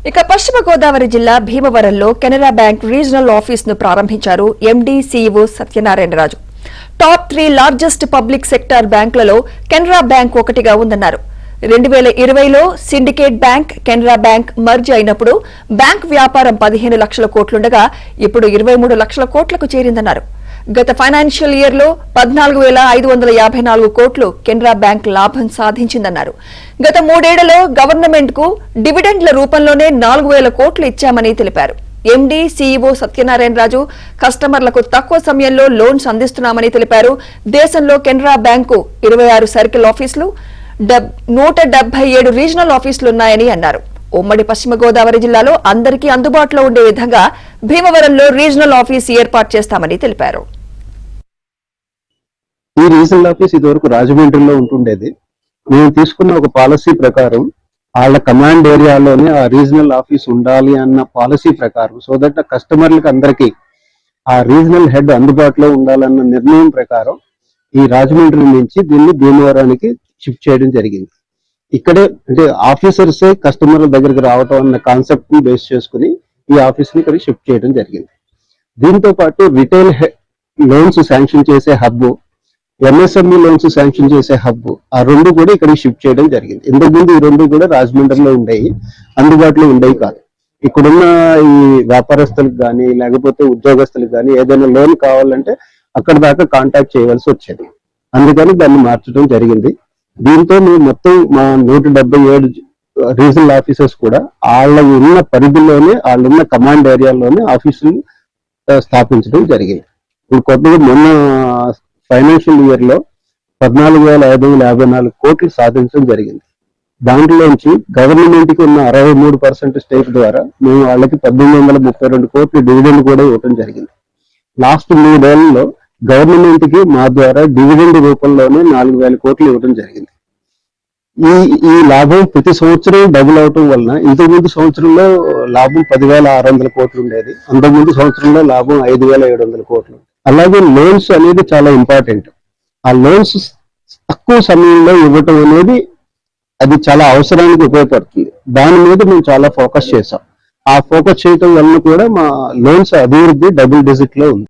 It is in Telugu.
ఇక పశ్చిమ గోదావరి జిల్లా భీమవరంలో కెనరా బ్యాంక్ రీజనల్ ఆఫీస్ ను ప్రారంభించారు MD CEO Satyanarayana Raju. Top 3 largest public sector బ్యాంకులలో కెనరా బ్యాంక్ ఒకటిగా ఉందన్నారు. 2020లో Syndicate bank, Canara bank merge అయినప్పుడు బ్యాంక్ వ్యాపారం 15 లక్షల కోట్లుండగా ఇప్పుడు 23 లక్షల కోట్లకు చేరిందన్నారు. గత ఫైనాన్షియల్ ఇయర్ లో 14,554 కోట్లు కెనరా బ్యాంక్ లాభం సాధించిందన్నారు. గత 3 ఏళ్లలో గవర్నమెంట్ కు డివిడెండ్ల రూపంలోనే 4,000 కోట్లు ఇచ్చామని తెలిపారు. ఎండీ సీఈఓ సత్యనారాయణరాజు కస్టమర్లకు తక్కువ సమయంలో లోన్స్ అందిస్తున్నామని తెలిపారు. దేశంలో కెనరా బ్యాంకు 26 సర్కిల్ ఆఫీసులు, 177 రీజనల్ ఆఫీసులున్నాయని అన్నారు. ఉమ్మడి పశ్చిమ గోదావరి జిల్లాలో అందరికీ అందుబాటులో ఉండే విధంగా భీమవరంలో రీజనల్ ఆఫీస్ ఏర్పాటు చేస్తామని తెలిపారు. ఈ రీజనల్ ఆఫీస్ ఇదివరకు రాజమండ్రిలో ఉంటుండేది. మేము తీసుకున్న ఒక పాలసీ ప్రకారం వాళ్ళ కమాండ్ ఏరియాలోనే ఆ రీజనల్ ఆఫీస్ ఉండాలి అన్న పాలసీ ప్రకారం, సో దట్ కస్టమర్లకు అందరికీ ఆ రీజనల్ హెడ్ అందుబాటులో ఉండాలన్న నిర్ణయం ప్రకారం ఈ రాజమండ్రి నుంచి దీన్ని భీమవరానికి షిఫ్ట్ చేయడం జరిగింది. ఇక్కడే అంటే ఆఫీసర్సే కస్టమర్ల దగ్గరికి రావటం అన్న కాన్సెప్ట్ ని బేస్ చేసుకుని ఈ ఆఫీస్ ని ఇక్కడ షిఫ్ట్ చేయడం జరిగింది. దీంతో పాటు రిటైల్ లోన్స్ శాంక్షన్ చేసే హబ్, ఎంఎస్ఎంఈ లోన్స్ శాంక్షన్ చేసే హబ్, ఆ రెండు కూడా ఇక్కడికి షిఫ్ట్ చేయడం జరిగింది. ఇంతకుముందు ఈ రెండు కూడా రాజమండ్రిలో ఉండేవి, అందుబాటులో ఉండేవి కాదు. ఇక్కడున్న ఈ వ్యాపారస్తులకు కానీ లేకపోతే ఉద్యోగస్తులకు కానీ ఏదైనా లోన్ కావాలంటే అక్కడ దాకా కాంటాక్ట్ చేయవలసి వచ్చేది. అందుకని దాన్ని మార్చడం జరిగింది. దీంతో మేము మొత్తం మా 177 రీజనల్ ఆఫీసర్స్ కూడా వాళ్ళ ఉన్న పరిధిలోనే, వాళ్ళున్న కమాండ్ ఏరియాలోనే ఆఫీసులు స్థాపించడం జరిగింది. ఇప్పుడు కొత్తగా మొన్న ఫైనాన్షియల్ ఇయర్ లో 14,554 కోట్లు సాధించడం జరిగింది. దాంట్లోంచి గవర్నమెంట్ కి ఉన్న 63% స్టేక్ ద్వారా మేము వాళ్ళకి 1,832 కోట్లు డివిడెండ్ కూడా ఇవ్వడం జరిగింది. లాస్ట్ 3 ఏళ్లలో గవర్నమెంట్ కి మా ద్వారా డివిడెండ్ రూపంలోనే 4,000 కోట్లు ఇవ్వడం జరిగింది. ఈ లాభం ప్రతి సంవత్సరం డబుల్ అవటం వలన ఇంతకుముందు సంవత్సరంలో లాభం 10,600 కోట్లు ఉండేది, అంతకుముందు సంవత్సరంలో లాభం 5,700 కోట్లు. అలాగే లోన్స్ అనేది చాలా ఇంపార్టెంట్. ఆ లోన్స్ తక్కువ సమయంలో ఇవ్వటం అనేది అది చాలా అవసరానికి ఉపయోగపడుతుంది. దాని మీద మేము చాలా ఫోకస్ చేసాం. ఆ ఫోకస్ చేయటం వలన కూడా మా లోన్స్ అభివృద్ధి డబుల్ డిజిట్ లో ఉంది.